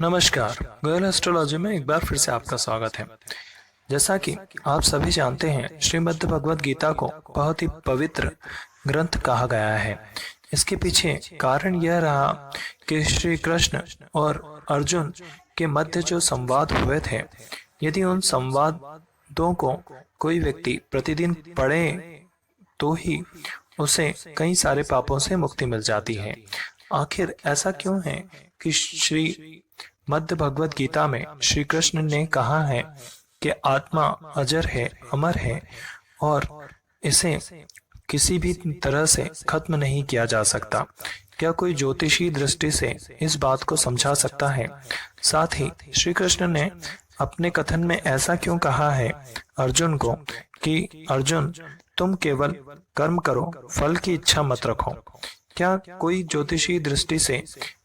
नमस्कार। गोयल एस्ट्रोलॉजी में एक बार फिर से आपका स्वागत है। जैसा कि आप सभी जानते हैं, श्रीमद् भगवद गीता को बहुत ही पवित्र ग्रंथ कहा गया है। इसके पीछे कारण यह रहा कि श्री कृष्ण और अर्जुन के मध्य जो संवाद हुए थे, यदि उन संवादों को कोई व्यक्ति प्रतिदिन पढ़े तो ही उसे कई सारे पापों से मुक्ति मिल जाती है। आखिर ऐसा क्यों है कि श्री मध्य भगवत गीता में श्री कृष्ण ने कहा है कि आत्मा अजर है, अमर है और इसे किसी भी तरह से खत्म नहीं किया जा सकता। क्या कोई ज्योतिषी दृष्टि से इस बात को समझा सकता है? साथ ही श्री कृष्ण ने अपने कथन में ऐसा क्यों कहा है अर्जुन को कि अर्जुन, तुम केवल कर्म करो, फल की इच्छा मत रखो? क्या कोई ज्योतिषी दृष्टि से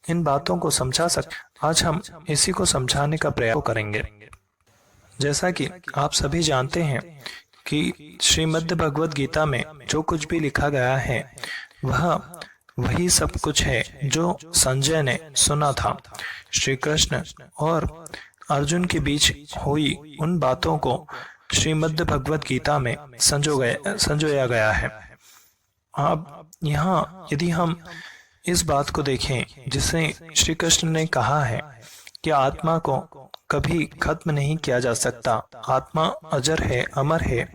इन बातों को समझा सकता? आज हम इसी को समझाने का प्रयास करेंगे। जैसा कि आप सभी जानते हैं कि श्रीमद् भगवद गीता में जो कुछ भी लिखा गया है वह वही सब कुछ है जो संजय ने सुना था। श्री कृष्ण और अर्जुन के बीच हुई उन बातों को श्रीमद् भगवद गीता में संजोया गया है। अब यहाँ यदि हम इस बात को देखें जिसे श्री कृष्ण ने कहा है कि आत्मा को कभी खत्म नहीं किया जा सकता, आत्मा अजर है, अमर है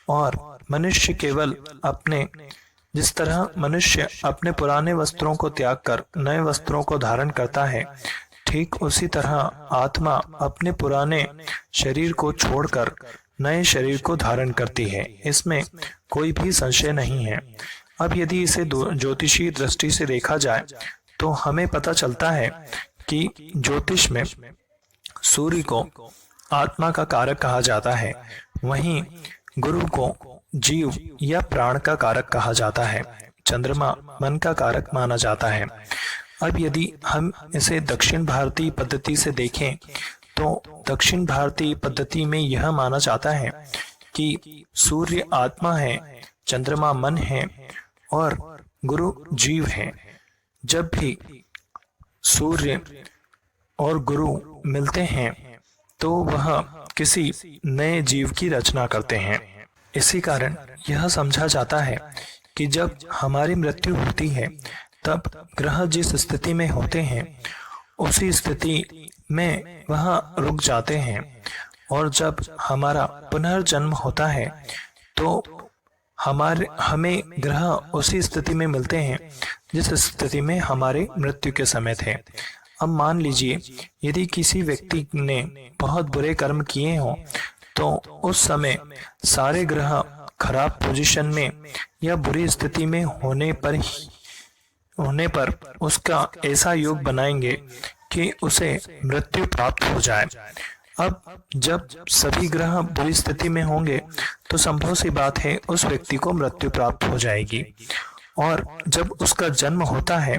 और मनुष्य केवल अपने, जिस तरह मनुष्य अपने पुराने वस्त्रों को त्याग कर नए वस्त्रों को धारण करता है, ठीक उसी तरह आत्मा अपने पुराने शरीर को छोड़कर नए शरीर को धारण करती है। इसमें कोई भी संशय नहीं है। अब यदि इसे ज्योतिषी दृष्टि से देखा जाए तो हमें पता चलता है कि ज्योतिष में सूर्य को आत्मा का कारक कहा जाता है, वहीं गुरु को जीव या प्राण का कारक कहा जाता है, चंद्रमा मन का कारक माना जाता है। अब यदि हम इसे दक्षिण भारतीय पद्धति से देखें तो दक्षिण भारतीय पद्धति में यह माना जाता है कि सूर्य आत्मा है, चंद्रमा मन है और गुरु जीव है। जब भी सूर्य और गुरु मिलते हैं तो वह किसी नए जीव की रचना करते हैं। इसी कारण यह समझा जाता है कि जब हमारी मृत्यु होती है तब ग्रह जिस स्थिति में होते हैं उसी स्थिति में वह रुक जाते हैं और जब हमारा पुनर्जन्म होता है तो हमें ग्रह उसी स्थिति में मिलते हैं जिस स्थिति में हमारे मृत्यु के समय थे। अब मान लीजिए यदि किसी व्यक्ति ने बहुत बुरे कर्म किए हों तो उस समय सारे ग्रह खराब पोजीशन में या बुरी स्थिति में होने पर उसका ऐसा योग बनाएंगे कि उसे मृत्यु प्राप्त हो जाए। अब जब सभी ग्रह बुरी स्थिति में होंगे तो संभव सी बात है उस व्यक्ति को मृत्यु प्राप्त हो जाएगी और जब उसका जन्म होता है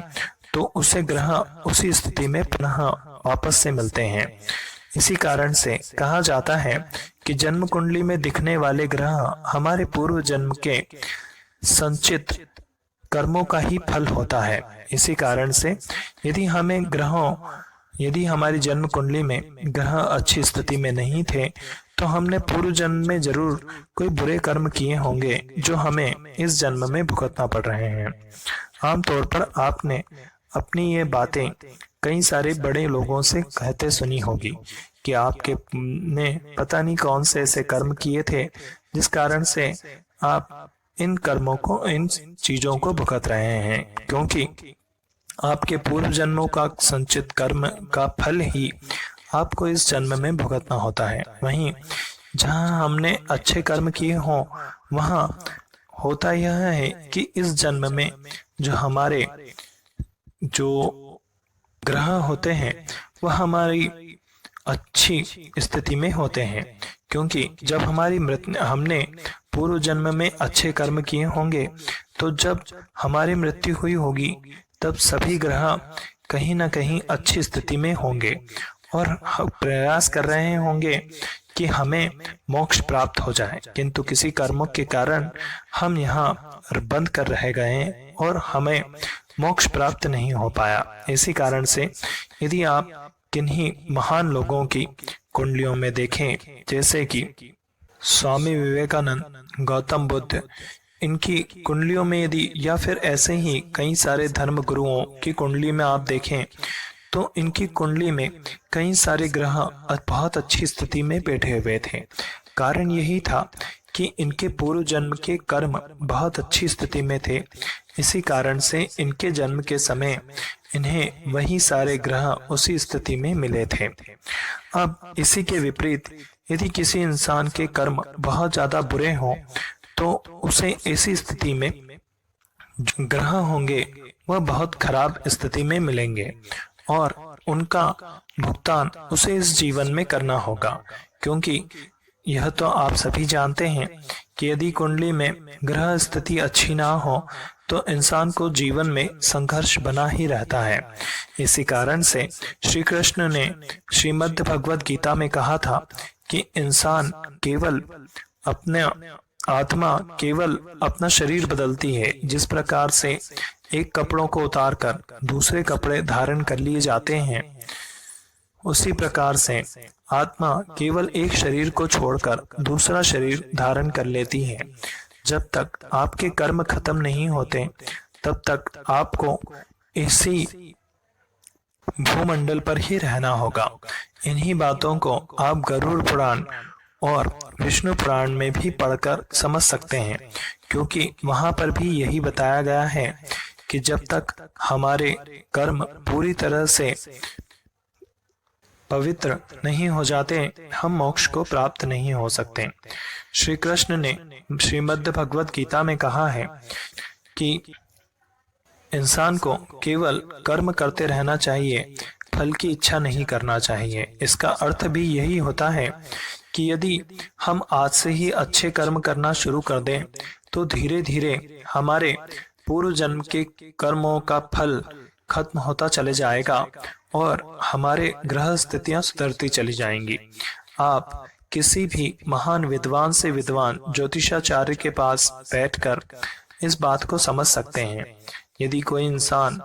तो उसे ग्रह उसी स्थिति में पुनः वापस से मिलते हैं। इसी कारण से कहा जाता है कि जन्म कुंडली में दिखने वाले ग्रह हमारे पूर्व जन्म के संचित कर्मों का ही फल होता है। इसी कारण से यदि हमारी जन्म कुंडली में ग्रह अच्छी स्थिति में नहीं थे तो हमने पूर्व जन्म में जरूर कोई बुरे कर्म किए होंगे जो हमें इस जन्म में भुगतना पड़ रहे हैं। आमतौर पर आपने अपनी ये बातें कई सारे बड़े लोगों से कहते सुनी होगी कि आपके ने पता नहीं कौन से ऐसे कर्म किए थे जिस कारण से आप इन चीजों को भुगत रहे हैं, क्योंकि आपके पूर्व जन्मों का संचित कर्म का फल ही आपको इस जन्म में भुगतना होता है। वहीं जहां हमने अच्छे कर्म किए हों वहां होता यह है कि इस जन्म में जो ग्रह होते हैं वह हमारी अच्छी स्थिति में होते हैं, क्योंकि जब हमने पूर्व जन्म में अच्छे कर्म किए होंगे तो जब हमारी मृत्यु हुई होगी तब सभी ग्रह कहीं ना कहीं अच्छी स्थिति में होंगे और प्रयास कर रहे होंगे कि हमें मोक्ष प्राप्त हो जाए, किंतु किसी कर्मों के कारण हम यहाँ बंद कर रह गए और हमें मोक्ष प्राप्त नहीं हो पाया। इसी कारण से यदि आप किन्हीं महान लोगों की कुंडलियों में देखें, जैसे कि स्वामी विवेकानंद, गौतम बुद्ध, इनकी कुंडलियों में यदि, या फिर ऐसे ही कई सारे धर्म गुरुओं की कुंडली में आप देखें तो इनकी कुंडली में कई सारे ग्रह बहुत अच्छी स्थिति में बैठे हुए थे। कारण यही था कि इनके पूर्व जन्म के कर्म बहुत अच्छी स्थिति में थे। इसी कारण से इनके जन्म के समय इन्हें वही सारे ग्रह उसी स्थिति में मिले थे। अब इसी के विपरीत यदि किसी इंसान के कर्म बहुत ज्यादा बुरे हों तो उसे ऐसी स्थिति में जो ग्रह होंगे वह बहुत खराब स्थिति में मिलेंगे और उनका भुगतान उसे इस जीवन में करना होगा। क्योंकि यह तो आप सभी जानते हैं कि यदि कुंडली में ग्रह स्थिति अच्छी ना हो तो इंसान को जीवन में संघर्ष बना ही रहता है। इसी कारण से श्री कृष्ण ने श्रीमद् भगवद गीता में कहा था कि इंसान केवल अपने आत्मा केवल अपना शरीर बदलती है। जिस प्रकार से एक कपड़ों को उतार कर दूसरे कपड़े धारण कर लिए जाते हैं, उसी प्रकार से आत्मा केवल एक शरीर को छोड़कर दूसरा शरीर धारण कर लेती है। जब तक आपके कर्म खत्म नहीं होते तब तक आपको इसी भूमंडल पर ही रहना होगा। इन्हीं बातों को आप गरुड़ पुराण और विष्णु पुराण में भी पढ़कर समझ सकते हैं, क्योंकि वहां पर भी यही बताया गया है कि जब तक हमारे कर्म पूरी तरह से पवित्र नहीं हो जाते हम मोक्ष को प्राप्त नहीं हो सकते। श्री कृष्ण ने श्रीमद् भगवद गीता में कहा है कि इंसान को केवल कर्म करते रहना चाहिए, फल की इच्छा नहीं करना चाहिए। इसका अर्थ भी यही होता है कि यदि हम आज से ही अच्छे कर्म करना शुरू कर दें तो धीरे धीरे हमारे पूर्व जन्म के कर्मों का फल खत्म होता चले जाएगा और हमारे ग्रह स्थितियां सुधरती चली जाएंगी। आप किसी भी महान विद्वान से विद्वान ज्योतिषाचार्य के पास बैठकर इस बात को समझ सकते हैं। यदि कोई इंसान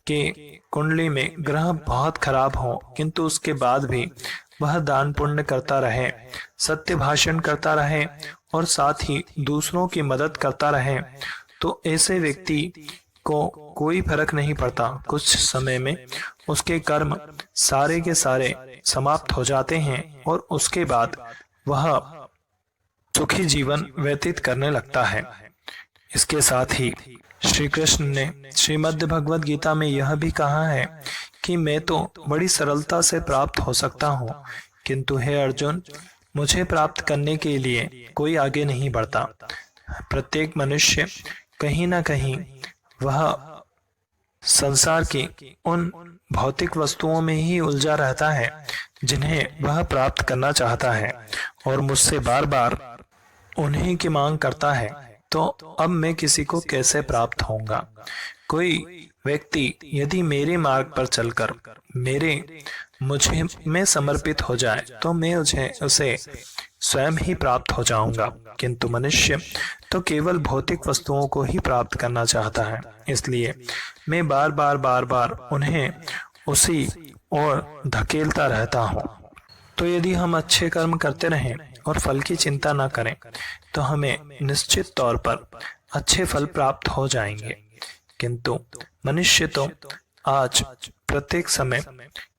के कुंडली में ग्रह बहुत खराब हो किंतु उसके बाद भी वह दान पुण्य करता रहे, सत्य भाषण करता रहे और साथ ही दूसरों की मदद करता रहे, तो ऐसे व्यक्ति को कोई फर्क नहीं पड़ता। कुछ समय में उसके कर्म सारे के सारे समाप्त हो जाते हैं और उसके बाद वह सुखी जीवन व्यतीत करने लगता है। इसके साथ ही श्री कृष्ण ने श्रीमद् भगवद गीता में यह भी कहा है कि मैं तो बड़ी सरलता से प्राप्त हो सकता हूँ, किंतु हे अर्जुन, मुझे प्राप्त करने के लिए कोई आगे नहीं बढ़ता। प्रत्येक मनुष्य कहीं ना कहीं वह संसार की उन भौतिक वस्तुओं में ही उलझा रहता है जिन्हें वह प्राप्त करना चाहता है और मुझसे बार बार उन्हीं की मांग करता है। तो अब मैं किसी को कैसे प्राप्त होऊंगा? कोई व्यक्ति यदि मेरे मार्ग पर चलकर मुझे में समर्पित हो जाए तो मैं उसे स्वयं ही प्राप्त हो जाऊंगा, किंतु मनुष्य तो केवल भौतिक वस्तुओं को ही प्राप्त करना चाहता है। इसलिए मैं बार बार उन्हें उसी ओर धकेलता रहता हूँ। तो यदि हम अच्छे कर्म करते रहें और फल की चिंता न करें तो हमें निश्चित तौर पर अच्छे फल प्राप्त हो जाएंगे। किंतु मनुष्य तो आज प्रत्येक समय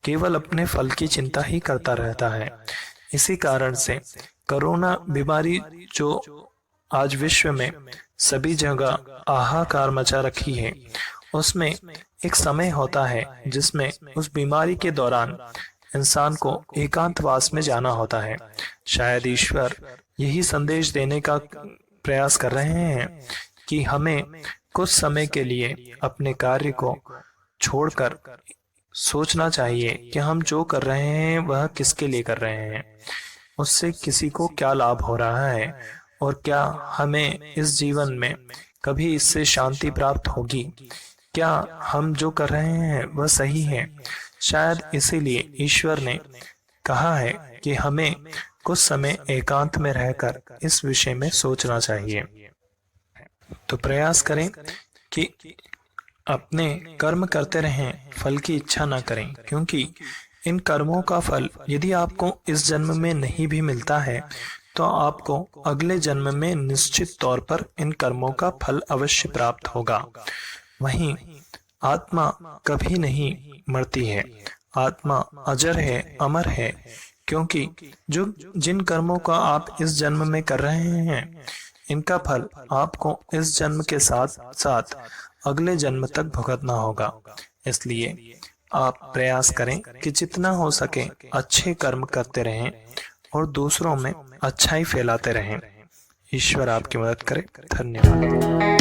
केवल अपने फल की चिंता ही करता रहता है। इसी कारण से कोरोना बीमारी जो आज विश्व में सभी जगह हाहाकार मचा रखी है, उसमें एक समय होता है जिसमें उस बीमारी के दौरान इंसान को एकांतवास में जाना होता है। शायद ईश्वर यही संदेश देने का प्रयास कर रहे हैं कि हमें कुछ समय के लिए अपने कार्य को छोड़कर सोचना चाहिए कि हम जो कर रहे हैं वह किसके लिए कर रहे हैं, उससे किसी को क्या लाभ हो रहा है और क्या हमें इस जीवन में कभी इससे शांति प्राप्त होगी, क्या हम जो कर रहे हैं वह सही है। शायद इसीलिए ईश्वर ने कहा है कि हमें कुछ समय एकांत में रहकर इस विषय में सोचना चाहिए। तो प्रयास करें कि अपने कर्म करते रहें, फल की इच्छा ना करें, क्योंकि इन कर्मों का फल यदि आपको इस जन्म में नहीं भी मिलता है तो आपको अगले जन्म में निश्चित तौर पर इन कर्मों का फल अवश्य प्राप्त होगा। वहीं आत्मा कभी नहीं मरती है, आत्मा अजर है, अमर है, क्योंकि जो जिन कर्मों का आप इस जन्म में कर रहे हैं इनका फल आपको इस जन्म के साथ साथ अगले जन्म तक भुगतना होगा। इसलिए आप प्रयास करें कि जितना हो सके अच्छे कर्म करते रहें और दूसरों में अच्छाई फैलाते रहें। ईश्वर आपकी मदद करे। धन्यवाद।